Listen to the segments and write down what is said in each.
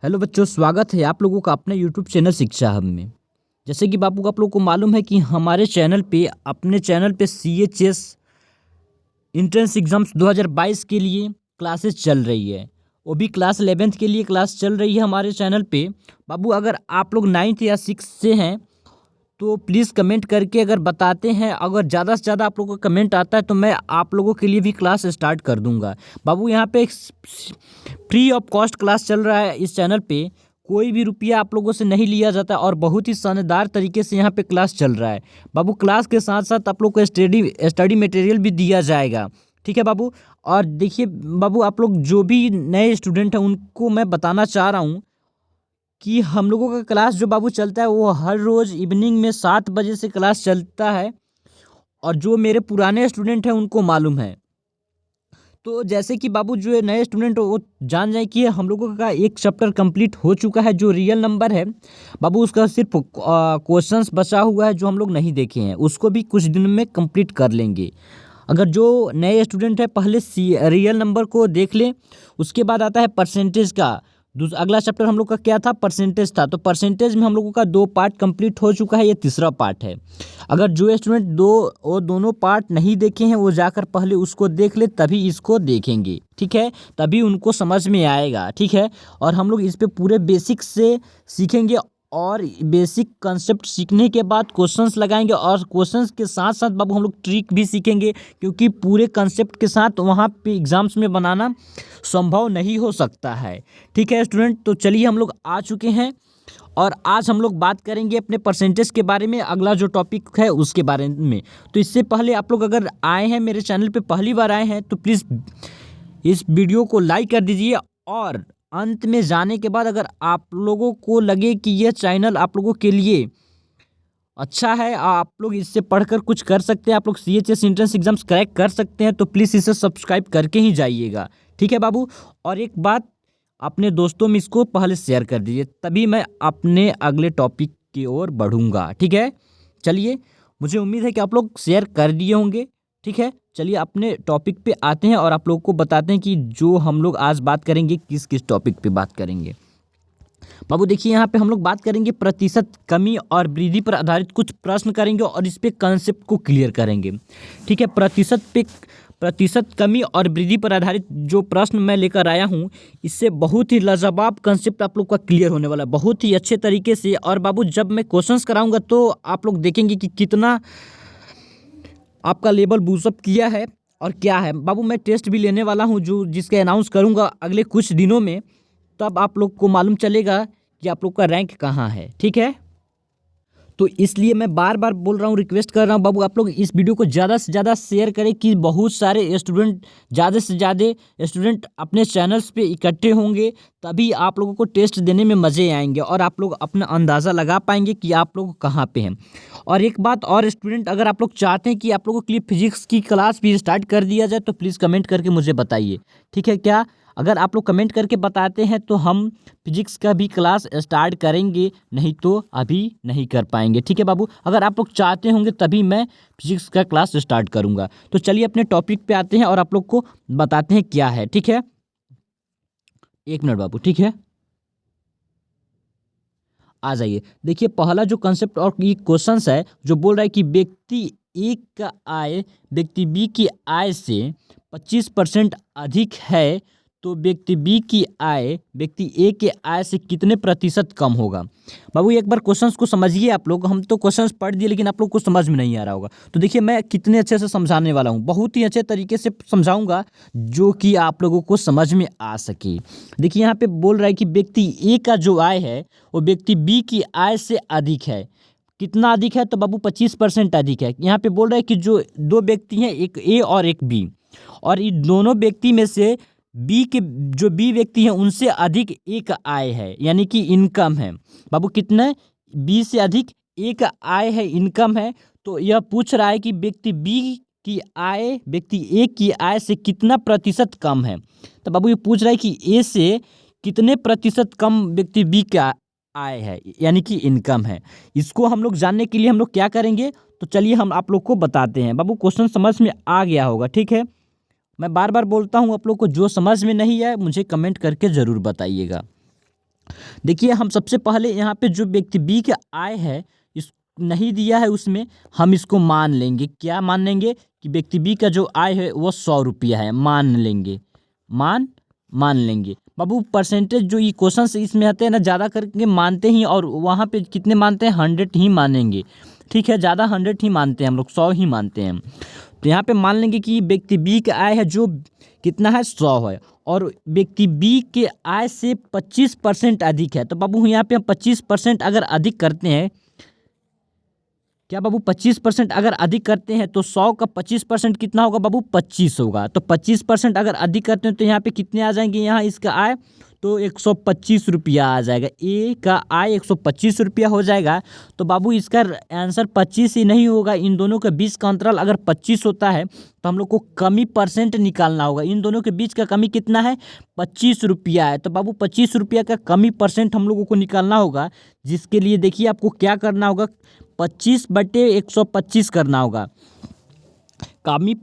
Hello बच्चों, स्वागत है आप लोगों का अपने यूट्यूब चैनल शिक्षा हब में। जैसे कि बापू आप लोगों को मालूम है कि हमारे चैनल पे अपने चैनल पे सीएचएस इंट्रेंस एग्जाम्स 2022 के लिए क्लासेस चल रही है। वो भी क्लास 11th के लिए क्लास चल रही है हमारे चैनल पे। बाबू अगर आप लोग 9th या 6 से हैं तो प्लीज़ कमेंट करके अगर बताते हैं, अगर ज़्यादा से ज़्यादा आप लोगों का कमेंट आता है तो मैं आप लोगों के लिए भी क्लास स्टार्ट कर दूंगा। बाबू यहाँ पे एक फ्री ऑफ कॉस्ट क्लास चल रहा है इस चैनल पे। कोई भी रुपया आप लोगों से नहीं लिया जाता और बहुत ही शानदार तरीके से यहाँ पे क्लास चल रहा है। बाबू क्लास के साथ साथ आप लोग को स्टडी मटेरियल भी दिया जाएगा। ठीक है बाबू। और देखिए बाबू, आप लोग जो भी नए स्टूडेंट हैं उनको मैं बताना चाह रहा हूँ कि हम लोगों का क्लास जो बाबू चलता है वो हर रोज़ इवनिंग में 7 बजे से क्लास चलता है। और जो मेरे पुराने स्टूडेंट हैं उनको मालूम है। तो जैसे कि बाबू जो नए स्टूडेंट हो वो जान जाए कि हम लोगों का एक चैप्टर कंप्लीट हो चुका है जो रियल नंबर है। बाबू उसका सिर्फ क्वेश्चंस बचा हुआ है जो हम लोग नहीं देखे हैं, उसको भी कुछ दिन में कंप्लीट कर लेंगे। अगर जो नए स्टूडेंट है पहले रियल नंबर को देख लें। उसके बाद आता है परसेंटेज का। अगला चैप्टर हम लोग का क्या था? परसेंटेज था। तो परसेंटेज में हम लोगों का 2 पार्ट कंप्लीट हो चुका है, ये तीसरा पार्ट है। अगर जो स्टूडेंट वो दोनों पार्ट नहीं देखे हैं वो जाकर पहले उसको देख ले, तभी इसको देखेंगे। ठीक है, तभी उनको समझ में आएगा। ठीक है। और हम लोग इस पे पूरे बेसिक से सीखेंगे और बेसिक कंसेप्ट सीखने के बाद क्वेश्चंस लगाएंगे और क्वेश्चंस के साथ साथ बाबू हम लोग ट्रिक भी सीखेंगे, क्योंकि पूरे कंसेप्ट के साथ वहाँ पे एग्जाम्स में बनाना संभव नहीं हो सकता है। ठीक है स्टूडेंट, तो चलिए हम लोग आ चुके हैं और आज हम लोग बात करेंगे अपने परसेंटेज के बारे में। अगला जो टॉपिक है उसके बारे में। तो इससे पहले आप लोग अगर आए हैं मेरे चैनल पे पहली बार आए हैं तो प्लीज़ इस वीडियो को लाइक कर दीजिए। और अंत में जाने के बाद अगर आप लोगों को लगे कि यह चैनल आप लोगों के लिए अच्छा है, आप लोग इससे पढ़कर कुछ कर सकते हैं, आप लोग सीएचएस एंट्रेंस एग्जाम्स क्रैक कर सकते हैं, तो प्लीज़ इसे सब्सक्राइब करके ही जाइएगा। ठीक है बाबू। और एक बात, अपने दोस्तों में इसको पहले शेयर कर दीजिए, तभी मैं अपने अगले टॉपिक की ओर बढ़ूंगा। ठीक है, चलिए, मुझे उम्मीद है कि आप लोग शेयर कर दिए होंगे। ठीक है, चलिए अपने टॉपिक पे आते हैं और आप लोगों को बताते हैं कि जो हम लोग आज बात करेंगे किस किस टॉपिक पे बात करेंगे। बाबू देखिए, यहाँ पे हम लोग बात करेंगे प्रतिशत कमी और वृद्धि पर आधारित कुछ प्रश्न करेंगे और इस पे कंसेप्ट को क्लियर करेंगे। ठीक है, प्रतिशत कमी और वृद्धि पर आधारित जो प्रश्न मैं लेकर आया हूँ, इससे बहुत ही लाजवाब कंसेप्ट आप लोग का क्लियर होने वाला है, बहुत ही अच्छे तरीके से। और बाबू जब मैं क्वेश्चंस कराऊंगा तो आप लोग देखेंगे कि कितना आपका लेवल बूस्टअप किया है और क्या है। बाबू मैं टेस्ट भी लेने वाला हूँ जो जिसके अनाउंस करूँगा अगले कुछ दिनों में, तब आप लोग को मालूम चलेगा कि आप लोग का रैंक कहाँ है। ठीक है, तो इसलिए मैं बार बार बोल रहा हूँ, रिक्वेस्ट कर रहा हूँ बाबू आप लोग इस वीडियो को ज़्यादा से ज़्यादा शेयर करें कि बहुत सारे स्टूडेंट, ज़्यादा से ज़्यादा स्टूडेंट अपने चैनल्स पे इकट्ठे होंगे, तभी आप लोगों को टेस्ट देने में मज़े आएंगे और आप लोग अपना अंदाज़ा लगा पाएंगे कि आप लोग कहाँ पे हैं। और एक बात और स्टूडेंट, अगर आप लोग चाहते हैं कि आप लोगों के लिए फिजिक्स की क्लास भी स्टार्ट कर दिया जाए तो प्लीज़ कमेंट करके मुझे बताइए। ठीक है क्या? अगर आप लोग कमेंट करके बताते हैं तो हम फिजिक्स का भी क्लास स्टार्ट करेंगे, नहीं तो अभी नहीं कर पाएंगे। ठीक है बाबू, अगर आप लोग चाहते होंगे तभी मैं फिजिक्स का क्लास स्टार्ट करूंगा। तो चलिए अपने टॉपिक पे आते हैं और आप लोग को बताते हैं क्या है। ठीक है, एक मिनट बाबू। ठीक है, आ जाइए। देखिए पहला जो कंसेप्ट और ये क्वेश्चन है जो बोल रहा है कि व्यक्ति ए का आय व्यक्ति बी की आय से 25% अधिक है, तो व्यक्ति बी की आय व्यक्ति ए के आय से कितने प्रतिशत कम होगा। बाबू एक बार क्वेश्चंस को समझिए आप लोग। हम तो क्वेश्चंस पढ़ दिए लेकिन आप लोग को समझ में नहीं आ रहा होगा। तो देखिए मैं कितने अच्छे से समझाने वाला हूँ, बहुत ही अच्छे तरीके से समझाऊंगा जो कि आप लोगों को समझ में आ सके। देखिए यहाँ पे बोल रहा है कि व्यक्ति ए का जो आय है वो व्यक्ति बी की आय से अधिक है। कितना अधिक है? तो बाबू 25% अधिक है। यहाँ पे बोल रहा है कि जो दो व्यक्ति हैं, एक ए और एक बी, और इन दोनों व्यक्ति में से बी व्यक्ति हैं उनसे अधिक ए का आय है, यानी कि इनकम है। बाबू कितना? बी से अधिक ए का आय है, इनकम है। तो यह पूछ रहा है कि व्यक्ति बी की आय व्यक्ति ए की आय से कितना प्रतिशत कम है। तो बाबू ये पूछ रहा है कि ए से कितने प्रतिशत कम व्यक्ति बी का आय है, यानी कि इनकम है। इसको हम लोग जानने के लिए हम लोग क्या करेंगे, तो चलिए हम आप लोग को बताते हैं। बाबू क्वेश्चन समझ में आ गया होगा। ठीक है, मैं बार बार बोलता हूँ आप लोग को जो समझ में नहीं आए मुझे कमेंट करके ज़रूर बताइएगा। देखिए हम सबसे पहले यहाँ पे जो व्यक्ति बी का आय है इस नहीं दिया है, उसमें हम इसको मान लेंगे। क्या मान लेंगे कि व्यक्ति बी का जो आय है वो 100 रुपया है, मान लेंगे। मान लेंगे बाबू। परसेंटेज जो ये क्वेश्चन इसमें आते हैं ना, ज़्यादा करके मानते ही, और वहाँ पे कितने मानते हैं, 100 ही मानेंगे। ठीक है, ज़्यादा 100 ही मानते हैं हम लोग, 100 ही मानते हैं। तो यहाँ पे मान लेंगे कि व्यक्ति बी का आय है जो कितना है, 100 है, और व्यक्ति बी के आय से 25% अधिक है। तो बाबू यहाँ पे हम 25% अगर अधिक करते हैं, क्या बाबू 25% अगर अधिक करते हैं तो 100 का 25% कितना होगा बाबू, 25 होगा। तो 25% अगर अधिक करते हैं तो यहाँ पे कितने आ जाएंगे, यहाँ इसका आय तो 125 रुपया आ जाएगा। ए का आय 125 रुपया हो जाएगा। तो बाबू इसका आंसर 25 ही नहीं होगा, इन दोनों के बीच का अंतराल अगर 25 होता है तो हम लोग को कमी परसेंट निकालना होगा। इन दोनों के बीच का कमी कितना है, 25 रुपया है। तो बाबू 25 रुपया का कमी परसेंट हम लोगों को निकालना होगा, जिसके लिए देखिए आपको क्या करना होगा, 25/125 करना होगा। कमी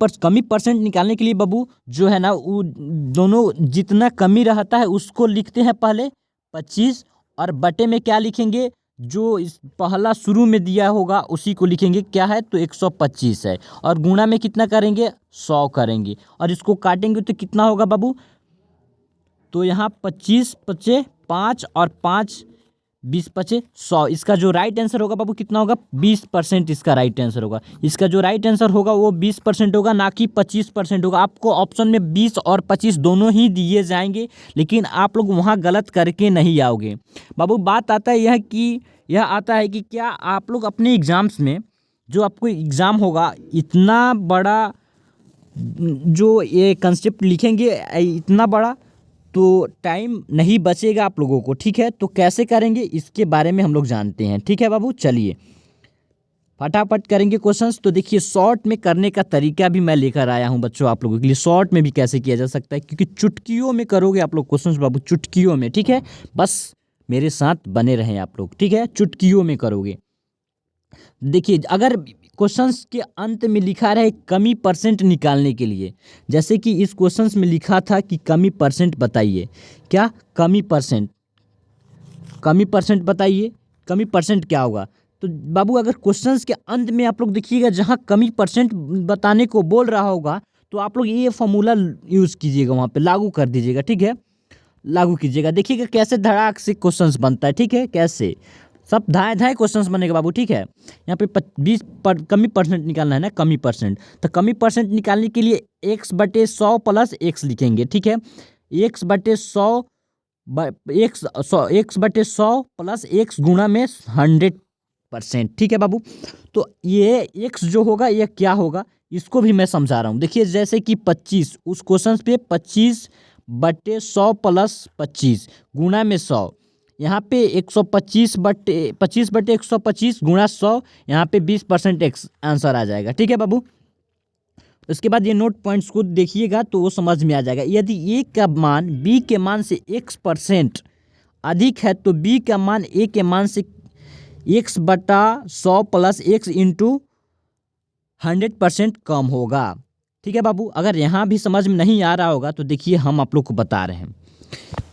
परसेंट निकालने के लिए बाबू जो है ना, वो दोनों जितना कमी रहता है उसको लिखते हैं पहले 25, और बटे में क्या लिखेंगे, जो इस पहला शुरू में दिया होगा उसी को लिखेंगे, क्या है तो 125 है, और गुणा में कितना करेंगे, 100 करेंगे, और इसको काटेंगे तो कितना होगा बाबू, तो यहाँ 25 पचे 5 और 5 20 पचे 100। इसका जो राइट आंसर होगा बाबू कितना होगा, 20% इसका राइट आंसर होगा। इसका जो राइट आंसर होगा वो 20% होगा, ना कि 25% होगा। आपको ऑप्शन में 20 और 25 दोनों ही दिए जाएंगे, लेकिन आप लोग वहाँ गलत करके नहीं आओगे बाबू। बात आता है यह आता है कि क्या आप लोग अपने एग्ज़ाम्स में, जो आपको एग्ज़ाम होगा, इतना बड़ा जो ये कंसेप्ट लिखेंगे, इतना बड़ा तो टाइम नहीं बचेगा आप लोगों को। ठीक है, तो कैसे करेंगे इसके बारे में हम लोग जानते हैं। ठीक है बाबू, चलिए फटाफट करेंगे क्वेश्चंस। तो देखिए शॉर्ट में करने का तरीका भी मैं लेकर आया हूं बच्चों आप लोगों के लिए, शॉर्ट में भी कैसे किया जा सकता है, क्योंकि चुटकियों में करोगे आप लोग क्वेश्चंस बाबू, चुटकियों में। ठीक है, बस मेरे साथ बने रहें आप लोग। ठीक है, चुटकियों में करोगे। देखिए अगर क्वेश्चंस के अंत में लिखा रहे कमी परसेंट निकालने के लिए, जैसे कि इस क्वेश्चंस में लिखा था कि कमी परसेंट बताइए, क्या कमी परसेंट बताइए, कमी परसेंट क्या होगा। तो बाबू अगर क्वेश्चंस के अंत में आप लोग देखिएगा जहां कमी परसेंट बताने को बोल रहा होगा, तो आप लोग ये फॉर्मूला यूज़ कीजिएगा, वहाँ पे लागू कर दीजिएगा। ठीक है, लागू कीजिएगा, देखिएगा कैसे धड़ाक से क्वेश्चंस बनता है। ठीक है, कैसे सब धाए धाए क्वेश्चंस बनेगा बाबू। ठीक है, यहाँ पे 20 पर कमी परसेंट निकालना है ना, कमी परसेंट। तो कमी परसेंट निकालने के लिए x/100 प्लस x लिखेंगे। ठीक है, x/100 x/100 प्लस x गुणा में 100%। ठीक है बाबू, तो ये x जो होगा ये क्या होगा, इसको भी मैं समझा रहा हूँ। देखिए जैसे कि 25, उस क्वेश्चन पे 25/100 प्लस 25 गुणा में 100, यहाँ पे 25/125 गुणा 100, यहाँ पे 20% एक्स आंसर आ जाएगा। ठीक है बाबू, उसके बाद ये नोट पॉइंट्स को देखिएगा तो वो समझ में आ जाएगा। यदि ए का मान बी के मान से x% अधिक है तो बी का मान ए के मान से x/100 प्लस x इंटू 100% कम होगा। ठीक है बाबू, अगर यहाँ भी समझ में नहीं आ रहा होगा तो देखिए हम आप लोग को बता रहे हैं।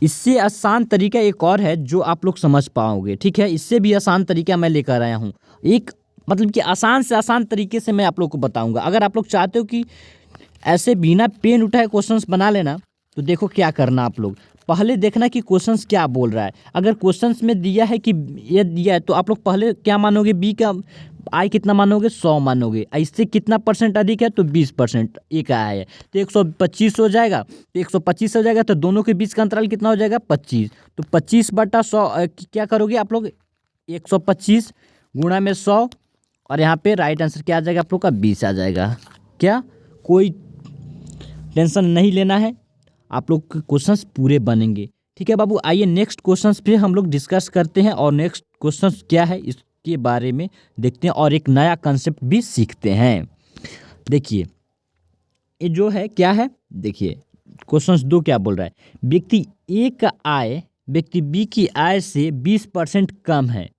इससे आसान तरीका एक और है जो आप लोग समझ पाओगे। ठीक है, इससे भी आसान तरीका मैं लेकर आया हूँ, एक मतलब कि आसान से आसान तरीके से मैं आप लोग को बताऊंगा। अगर आप लोग चाहते हो कि ऐसे बिना पेन उठाए क्वेश्चंस बना लेना, तो देखो क्या करना, आप लोग पहले देखना कि क्वेश्चंस क्या बोल रहा है। अगर क्वेश्चंस में दिया है कि ये दिया है, तो आप लोग पहले क्या मानोगे, बी का आई कितना मानोगे, 100 मानोगे। इससे कितना परसेंट अधिक है तो 20%, ए का आय है तो 125 हो जाएगा। तो 125 हो जाएगा तो दोनों के बीच का अंतराल कितना हो जाएगा, 25। तो 25/100 क्या करोगे आप लोग, 125 गुणा में 100, और यहाँ पे राइट आंसर क्या आ जाएगा आप लोग का, 20 आ जाएगा। क्या कोई टेंशन नहीं लेना है, आप लोग के क्वेश्चंस पूरे बनेंगे। ठीक है बाबू, आइए नेक्स्ट क्वेश्चंस पे हम लोग डिस्कस करते हैं, और नेक्स्ट क्वेश्चंस क्या है इसके बारे में देखते हैं, और एक नया कंसेप्ट भी सीखते हैं। देखिए ये जो है क्या है, देखिए क्वेश्चंस 2 क्या बोल रहा है, व्यक्ति ए का आय व्यक्ति बी की आय से 20% कम है।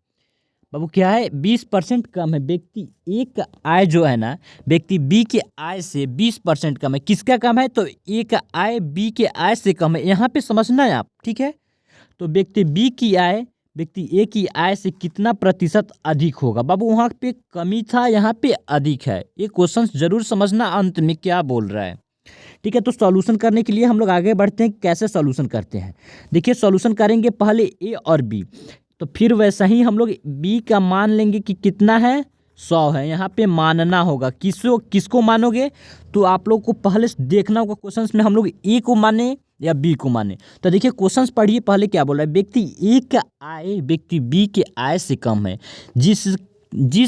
बाबू क्या है, 20% कम है। व्यक्ति ए का आय जो है ना, व्यक्ति बी के आय से 20% कम है। किसका कम है, तो ए का आय बी के आय से कम है। यहाँ पे समझना है आप। ठीक है, तो व्यक्ति बी की आय व्यक्ति ए की आय से कितना प्रतिशत अधिक होगा। बाबू वहाँ पे कमी था, यहाँ पे अधिक है। ये क्वेश्चन जरूर समझना अंत में क्या बोल रहा है। ठीक है, तो सॉल्यूशन करने के लिए हम लोग आगे बढ़ते हैं। कैसे सॉल्यूशन करते हैं, देखिए सॉल्यूशन करेंगे पहले ए और बी, तो फिर वैसा ही हम लोग बी का मान लेंगे कि कितना है 100 है। यहाँ पे मानना होगा, किसको मानोगे, तो आप लोग को पहले देखना होगा क्वेश्चंस में हम लोग ए को माने या बी को माने। तो देखिए क्वेश्चंस पढ़िए, पहले क्या बोल रहा है, व्यक्ति ए का आय व्यक्ति बी के आय से कम है। जिस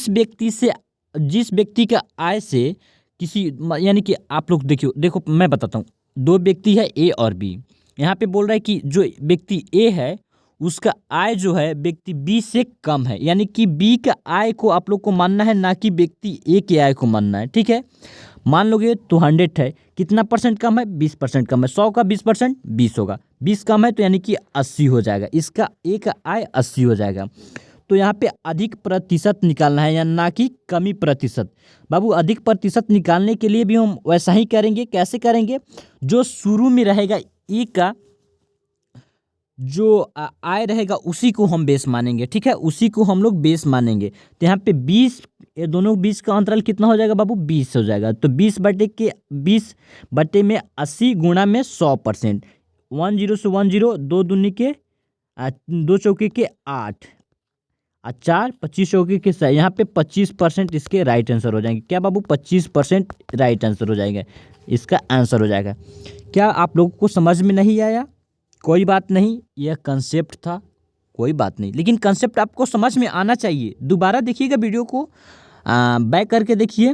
व्यक्ति का आय से किसी, यानी कि आप लोग देखो मैं बताता हूँ, दो व्यक्ति है ए और बी। यहाँ पे बोल रहा है कि जो व्यक्ति ए है उसका आय जो है व्यक्ति बी से कम है, यानी कि बी का आय को आप लोग को मानना है, ना कि व्यक्ति ए के आय को मानना है। ठीक है, मान लोगे तो 100 है, कितना परसेंट कम है, 20% कम है। 100 का 20% 20 होगा, 20 कम है तो यानी कि 80 हो जाएगा, इसका ए का आय 80 हो जाएगा। तो यहाँ पे अधिक प्रतिशत निकालना है या ना कि कमी प्रतिशत। बाबू अधिक प्रतिशत निकालने के लिए भी हम वैसा ही करेंगे। कैसे करेंगे, जो शुरू में रहेगा ए का जो आय रहेगा उसी को हम बेस मानेंगे। ठीक है, उसी को हम लोग बेस मानेंगे। तो यहाँ पे 20, ये दोनों 20 का अंतराल कितना हो जाएगा बाबू, 20 हो जाएगा। तो 20 में 80 गुणा में 100%, 10 से 10, 2 दूनी के 2 चौके के 8 और 4 25 चौके के 6। यहाँ पे 25% इसके राइट आंसर हो जाएंगे। क्या बाबू, 25% राइट आंसर हो जाएगा, इसका आंसर हो जाएगा। क्या आप लोगों को समझ में नहीं आया, कोई बात नहीं, यह कंसेप्ट था, कोई बात नहीं, लेकिन कंसेप्ट आपको समझ में आना चाहिए। दोबारा देखिएगा वीडियो को, बैक करके देखिए,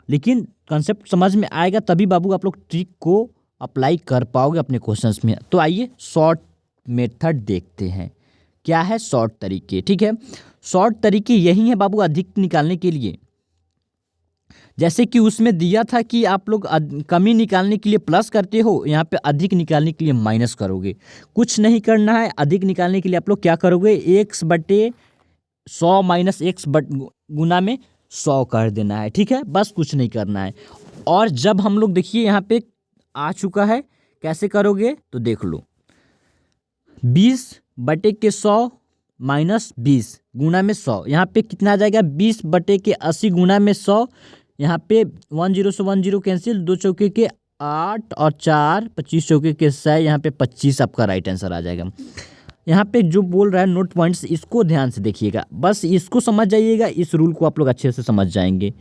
लेकिन कंसेप्ट समझ में आएगा तभी बाबू आप लोग ट्रिक को अप्लाई कर पाओगे अपने क्वेश्चंस में। तो आइए शॉर्ट मेथड देखते हैं, क्या है शॉर्ट तरीके। ठीक है, शॉर्ट तरीके यही है बाबू अधिक निकालने के लिए। जैसे कि उसमें दिया था कि आप लोग कमी निकालने के लिए प्लस करते हो, यहाँ पे अधिक निकालने के लिए माइनस करोगे। कुछ नहीं करना है, अधिक निकालने के लिए आप लोग क्या करोगे, x/100 माइनस x गुना में 100 कर देना है। ठीक है, बस कुछ नहीं करना है। और जब हम लोग देखिए यहाँ पे आ चुका है, कैसे करोगे तो देख लो, 20/100 माइनस 20 गुना में 100, यहाँ पे कितना आ जाएगा, 20/80 गुना में 100। यहाँ पे 10 से 10 कैंसिल, 2 चौके के 8 और 4 25 चौके के 6, यहाँ पे 25 आपका राइट आंसर आ जाएगा। यहाँ पे जो बोल रहा है नोट पॉइंट्स, इसको ध्यान से देखिएगा, बस इसको समझ जाइएगा। इस रूल को आप लोग अच्छे से समझ जाएंगे,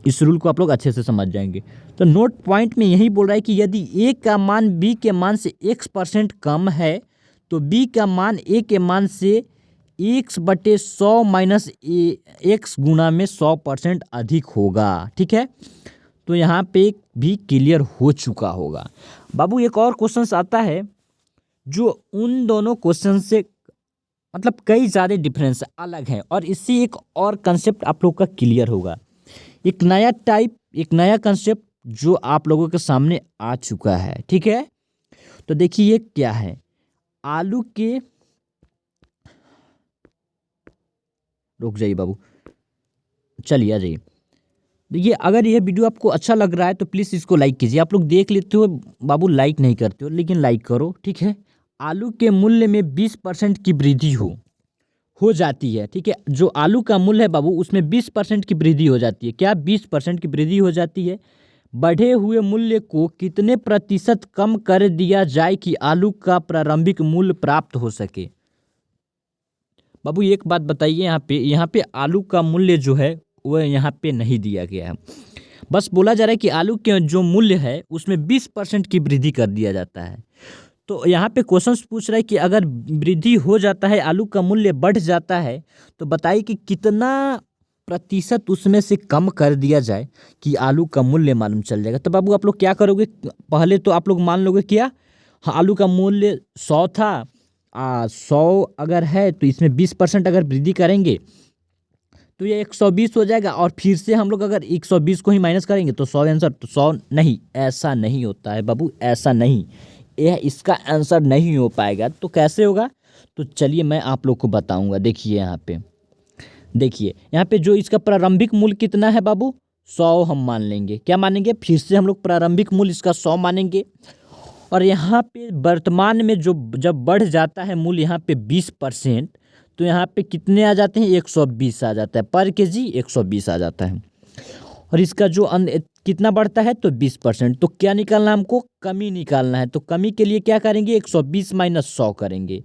इस रूल को आप लोग अच्छे से समझ जाएंगे। तो नोट पॉइंट में यही बोल रहा है कि यदि ए का मान बी के मान से x% कम है तो बी का मान ए के मान से x/100 माइनस x गुना में 100% अधिक होगा। ठीक है, तो यहाँ पे भी क्लियर हो चुका होगा। बाबू एक और क्वेश्चन आता है जो उन दोनों क्वेश्चन से मतलब कई ज़्यादा डिफरेंस अलग है, और इससे एक और कंसेप्ट आप लोग का क्लियर होगा। एक नया कंसेप्ट जो आप लोगों के सामने आ चुका है। ठीक है, तो देखिए ये क्या है, आलू के, रुक जाइए बाबू, चलिए आ जाइए। देखिए अगर यह वीडियो आपको अच्छा लग रहा है तो प्लीज़ इसको लाइक कीजिए। आप लोग देख लेते हो बाबू, लाइक नहीं करते हो, लेकिन लाइक करो। ठीक है, आलू के मूल्य में 20% की वृद्धि हो जाती है। ठीक है, जो आलू का मूल्य है बाबू उसमें 20% की वृद्धि हो जाती है। क्या 20% की वृद्धि हो जाती है। बढ़े हुए मूल्य को कितने प्रतिशत कम कर दिया जाए कि आलू का प्रारंभिक मूल्य प्राप्त हो सके। बाबू एक बात बताइए, यहाँ पे आलू का मूल्य जो है वह यहाँ पे नहीं दिया गया है, बस बोला जा रहा है कि आलू के जो मूल्य है उसमें 20% की वृद्धि कर दिया जाता है। तो यहाँ पे क्वेश्चन पूछ रहा है कि अगर वृद्धि हो जाता है, आलू का मूल्य बढ़ जाता है, तो बताइए कि कितना प्रतिशत उसमें से कम कर दिया जाए कि आलू का मूल्य मालूम चल जाएगा। तो बाबू आप लोग क्या करोगे, पहले तो आप लोग मान लोगे क्या, आलू का मूल्य 100 था, 100 अगर है तो इसमें 20% अगर वृद्धि करेंगे तो ये 120 हो जाएगा, और फिर से हम लोग अगर 120 को ही माइनस करेंगे तो 100 आंसर। तो 100 नहीं, ऐसा नहीं होता है बाबू, ऐसा नहीं, यह इसका आंसर नहीं हो पाएगा। तो कैसे होगा, तो चलिए मैं आप लोग को बताऊंगा। देखिए यहाँ पे जो इसका प्रारंभिक मूल्य कितना है बाबू, 100 हम मान लेंगे। क्या मानेंगे, फिर से हम लोग प्रारंभिक मूल्य इसका 100 मानेंगे, और यहाँ पे वर्तमान में जो जब बढ़ जाता है मूल्य यहाँ पे 20%, तो यहाँ पे कितने आ जाते हैं, 120 आ जाता है, पर केजी 120 आ जाता है। और इसका जो कितना बढ़ता है, तो 20%। तो क्या निकालना है हमको, कमी निकालना है। तो कमी के लिए क्या करेंगे, 120 माइनस 100 करेंगे।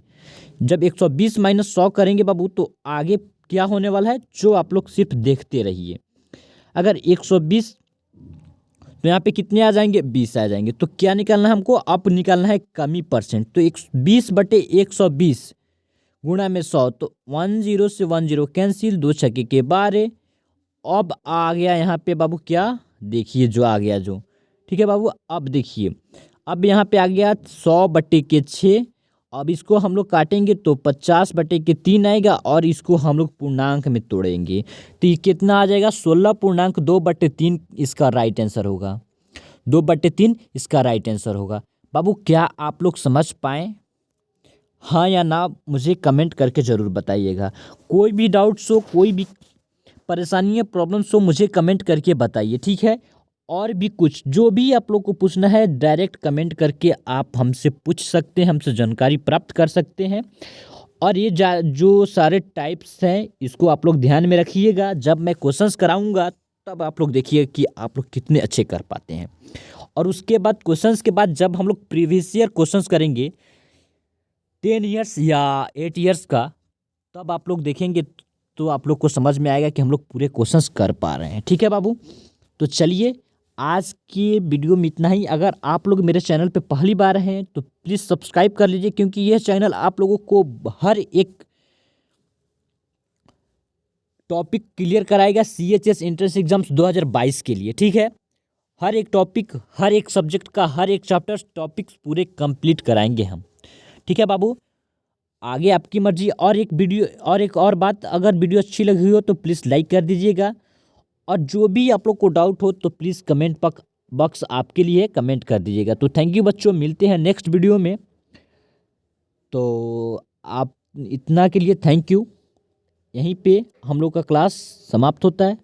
जब 120 माइनस 100 करेंगे बाबू, तो आगे क्या होने वाला है, जो आप लोग सिर्फ देखते रहिए। अगर 120, तो यहाँ पे कितने आ जाएंगे, 20 आ जाएंगे। तो क्या निकालना है हमको, अब निकालना है कमी परसेंट। तो 20/120 गुणा में 100, तो 10 से 10 कैंसिल, 2 छक्के के 12। अब आ गया यहाँ पे बाबू क्या, देखिए जो आ गया जो, ठीक है बाबू। अब देखिए, अब यहाँ पे आ गया 100/6। अब इसको हम लोग काटेंगे तो 50/3 आएगा, और इसको हम लोग पूर्णांक में तोड़ेंगे तो ये कितना आ जाएगा, 16.2/3 इसका राइट आंसर होगा। 2/3 इसका राइट आंसर होगा। बाबू क्या आप लोग समझ पाए, हाँ या ना, मुझे कमेंट करके ज़रूर बताइएगा। कोई भी डाउट्स हो, कोई भी परेशानी है, प्रॉब्लम्स हो, मुझे कमेंट करके बताइए, ठीक है। और भी कुछ जो भी आप लोग को पूछना है, डायरेक्ट कमेंट करके आप हमसे पूछ सकते हैं, हमसे जानकारी प्राप्त कर सकते हैं। और ये जो सारे टाइप्स हैं, इसको आप लोग ध्यान में रखिएगा। जब मैं क्वेश्चंस कराऊंगा तब आप लोग देखिए कि आप लोग कितने अच्छे कर पाते हैं। और उसके बाद क्वेश्चंस के बाद जब हम लोग प्रीवियस ईयर क्वेश्चंस करेंगे 10 ईयर्स या 8 ईयर्स का, तब आप लोग देखेंगे तो आप लोग को समझ में आएगा कि हम लोग पूरे क्वेश्चंस कर पा रहे हैं, ठीक है बाबू। तो चलिए आज की वीडियो में इतना ही। अगर आप लोग मेरे चैनल पे पहली बार हैं तो प्लीज़ सब्सक्राइब कर लीजिए, क्योंकि यह चैनल आप लोगों को हर एक टॉपिक क्लियर कराएगा CHS एंट्रेंस एग्जाम्स 2022 के लिए, ठीक है। हर एक टॉपिक, हर एक सब्जेक्ट का हर एक चैप्टर टॉपिक्स पूरे कंप्लीट कराएंगे हम, ठीक है बाबू। आगे आपकी मर्जी। और एक वीडियो और एक और बात, अगर वीडियो अच्छी लगी हो तो प्लीज़ लाइक कर दीजिएगा। और जो भी आप लोग को डाउट हो तो प्लीज़ कमेंट बॉक्स आपके लिए कमेंट कर दीजिएगा। तो थैंक यू बच्चों, मिलते हैं नेक्स्ट वीडियो में। तो आप इतना के लिए थैंक यू। यहीं पे हम लोग का क्लास समाप्त होता है।